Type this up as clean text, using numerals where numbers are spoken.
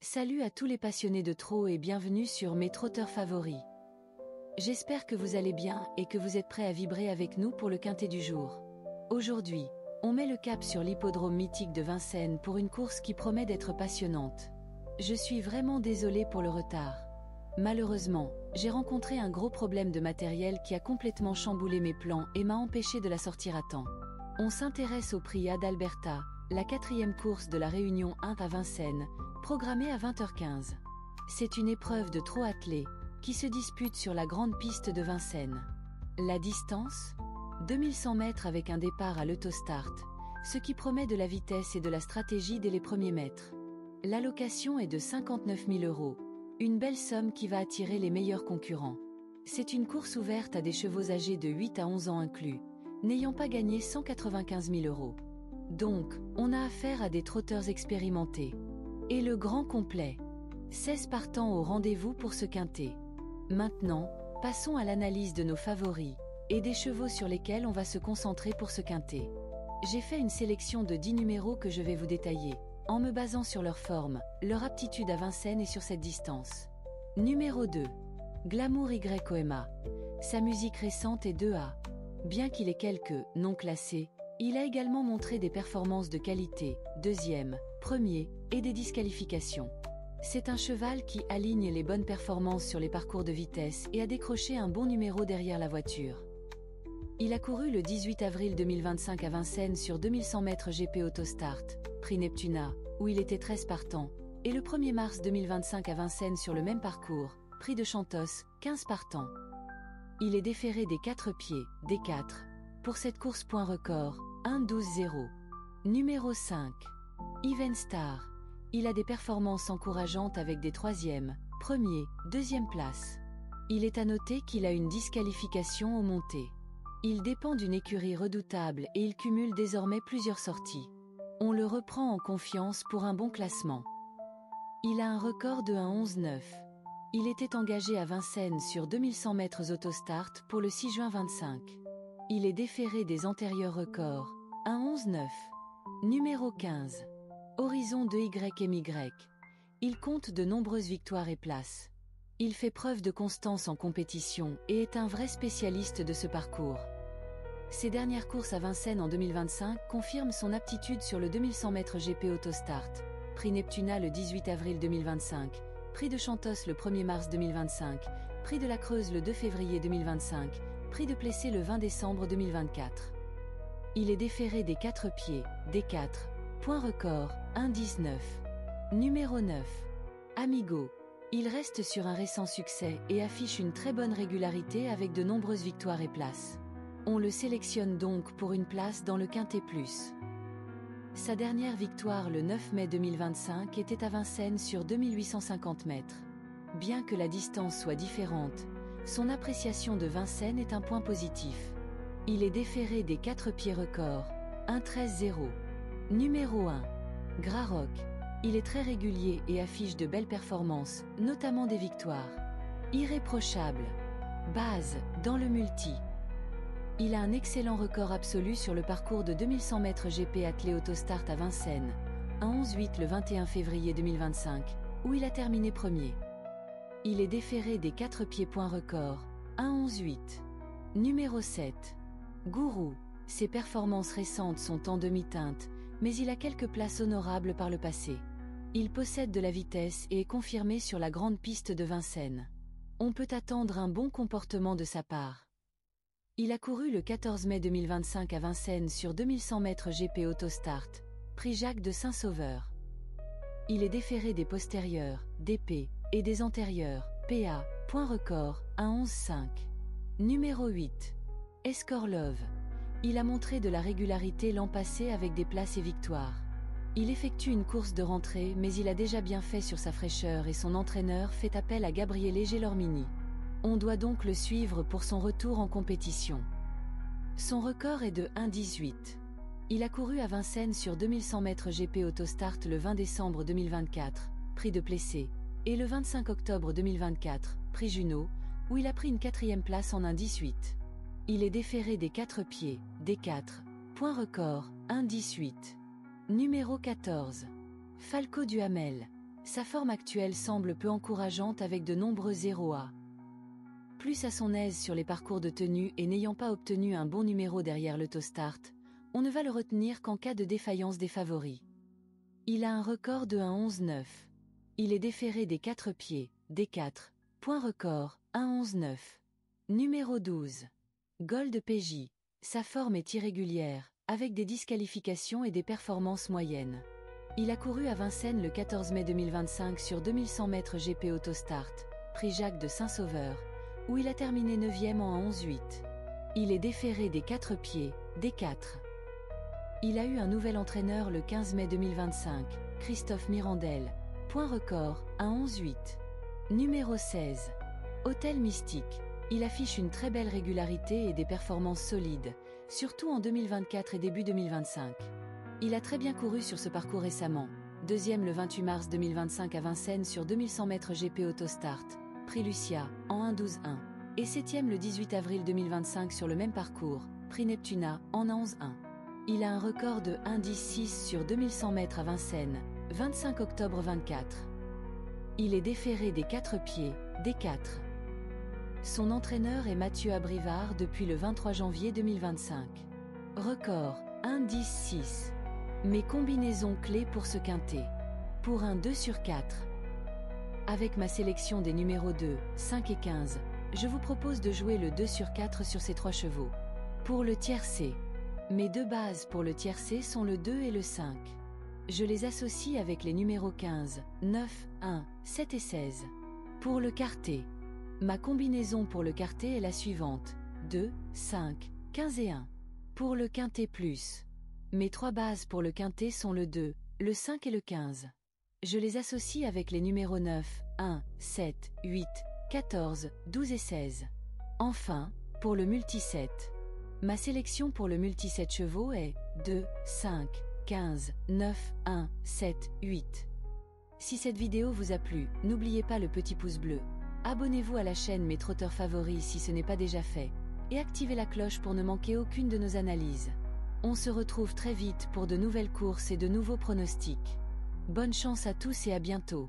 Salut à tous les passionnés de trot et bienvenue sur mes trotteurs favoris. J'espère que vous allez bien et que vous êtes prêts à vibrer avec nous pour le quintet du jour. Aujourd'hui, on met le cap sur l'hippodrome mythique de Vincennes pour une course qui promet d'être passionnante. Je suis vraiment désolée pour le retard. Malheureusement, j'ai rencontré un gros problème de matériel qui a complètement chamboulé mes plans et m'a empêché de la sortir à temps. On s'intéresse au prix Adalberta, la 4e course de la Réunion 1 à Vincennes, programmée à 20h15. C'est une épreuve de trot attelé, qui se dispute sur la grande piste de Vincennes. La distance ? 2100 mètres avec un départ à l'autostart, ce qui promet de la vitesse et de la stratégie dès les premiers mètres. L'allocation est de 59 000 €, une belle somme qui va attirer les meilleurs concurrents. C'est une course ouverte à des chevaux âgés de 8 à 11 ans inclus, n'ayant pas gagné 195 000 €. Donc, on a affaire à des trotteurs expérimentés. Et le grand complet. 16 partants au rendez-vous pour ce quintet. Maintenant, passons à l'analyse de nos favoris, et des chevaux sur lesquels on va se concentrer pour ce quintet. J'ai fait une sélection de 10 numéros que je vais vous détailler, en me basant sur leur forme, leur aptitude à Vincennes et sur cette distance. Numéro 2. Glamour YOMA. Sa musique récente est 2A. Bien qu'il ait quelques non classés, il a également montré des performances de qualité, 2e, 1er, et des disqualifications. C'est un cheval qui aligne les bonnes performances sur les parcours de vitesse et a décroché un bon numéro derrière la voiture. Il a couru le 18 avril 2025 à Vincennes sur 2100 mètres GP Autostart, prix Neptuna, où il était 13 partants, et le 1er mars 2025 à Vincennes sur le même parcours, prix de Chantos, 15 partants. Il est déféré des 4 pieds, des 4. Pour cette course point record, 1-12-0. Numéro 5. Even Star. Il a des performances encourageantes avec des 3e, 1er, 2e places. Il est à noter qu'il a une disqualification aux montées. Il dépend d'une écurie redoutable et il cumule désormais plusieurs sorties. On le reprend en confiance pour un bon classement. Il a un record de 1-11-9. Il était engagé à Vincennes sur 2100 mètres autostart pour le 6 juin 25. Il est déféré des antérieurs records, 1-11-9. Numéro 15. Horizon 2YMY. Il compte de nombreuses victoires et places. Il fait preuve de constance en compétition et est un vrai spécialiste de ce parcours. Ses dernières courses à Vincennes en 2025 confirment son aptitude sur le 2100 mètres GP Autostart, prix Neptuna le 18 avril 2025, prix de Chantos le 1er mars 2025, prix de la Creuse le 2 février 2025, prix de Plessé le 20 décembre 2024. Il est déféré des 4 pieds, des 4. Point record, 1-19. Numéro 9. Amigo. Il reste sur un récent succès et affiche une très bonne régularité avec de nombreuses victoires et places. On le sélectionne donc pour une place dans le Quintet Plus. Sa dernière victoire le 9 mai 2025 était à Vincennes sur 2850 mètres. Bien que la distance soit différente, son appréciation de Vincennes est un point positif. Il est déféré des 4 pieds records, 1-13-0. Numéro 1. Grarock. Il est très régulier et affiche de belles performances, notamment des victoires. Irréprochable. Base, dans le multi. Il a un excellent record absolu sur le parcours de 2100 mètres GP attelé Autostart à Vincennes, 1-11-8 le 21 février 2025, où il a terminé premier. Il est déféré des 4 pieds point record, 1-11-8. Numéro 7. Gourou. Ses performances récentes sont en demi-teinte, mais il a quelques places honorables par le passé. Il possède de la vitesse et est confirmé sur la grande piste de Vincennes. On peut attendre un bon comportement de sa part. Il a couru le 14 mai 2025 à Vincennes sur 2100 mètres GP Autostart, prix Jacques de Saint-Sauveur. Il est déféré des postérieurs, DP, et des antérieurs, PA, point record, 1-11-5. Numéro 8. Escorlove. Il a montré de la régularité l'an passé avec des places et victoires. Il effectue une course de rentrée mais il a déjà bien fait sur sa fraîcheur et son entraîneur fait appel à Gabriele Gelormini. On doit donc le suivre pour son retour en compétition. Son record est de 1-18. Il a couru à Vincennes sur 2100 mètres GP Autostart le 20 décembre 2024, prix de Plessé, et le 25 octobre 2024, prix Junot, où il a pris une 4e place en 1-18. Il est déféré des 4 pieds, des 4. Point record, 1-18. Numéro 14. Falco Duhamel. Sa forme actuelle semble peu encourageante avec de nombreux 0A. Plus à son aise sur les parcours de tenue et n'ayant pas obtenu un bon numéro derrière l'autostart, on ne va le retenir qu'en cas de défaillance des favoris. Il a un record de 1,11,9. Il est déféré des 4 pieds, D4, point record, 1,11,9. Numéro 12. Gold PJ. Sa forme est irrégulière, avec des disqualifications et des performances moyennes. Il a couru à Vincennes le 14 mai 2025 sur 2100 mètres GP Autostart, prix Jacques de Saint-Sauveur, où il a terminé 9e en 1,11,8. Il est déféré des 4 pieds, D4. Il a eu un nouvel entraîneur le 15 mai 2025, Christophe Mirandel, point record, 1,11,8. Numéro 16. Hôtel Mystique. Il affiche une très belle régularité et des performances solides, surtout en 2024 et début 2025. Il a très bien couru sur ce parcours récemment, deuxième le 28 mars 2025 à Vincennes sur 2100 mètres GP Autostart, prix Lucia, en 1,12,1, et 7e le 18 avril 2025 sur le même parcours, prix Neptuna, en 1,11,1. Il a un record de 1,10,6 sur 2100 mètres à Vincennes, 25 octobre 24. Il est déféré des 4 pieds, D4. Son entraîneur est Mathieu Abrivard depuis le 23 janvier 2025. Record, 1,10,6. Mes combinaisons clés pour ce quintet. Pour un 2 sur 4. Avec ma sélection des numéros 2, 5 et 15, je vous propose de jouer le 2 sur 4 sur ces 3 chevaux. Pour le tiercé. Mes 2 bases pour le tiercé sont le 2 et le 5. Je les associe avec les numéros 15, 9, 1, 7 et 16. Pour le quartet. Ma combinaison pour le quartet est la suivante, 2, 5, 15 et 1. Pour le quintet plus. Mes 3 bases pour le quintet sont le 2, le 5 et le 15. Je les associe avec les numéros 9, 1, 7, 8, 14, 12 et 16. Enfin, pour le multi-7. Ma sélection pour le multi-7 chevaux est 2, 5, 15, 9, 1, 7, 8. Si cette vidéo vous a plu, n'oubliez pas le petit pouce bleu. Abonnez-vous à la chaîne Mes Trotteurs Favoris si ce n'est pas déjà fait, et activez la cloche pour ne manquer aucune de nos analyses. On se retrouve très vite pour de nouvelles courses et de nouveaux pronostics. Bonne chance à tous et à bientôt.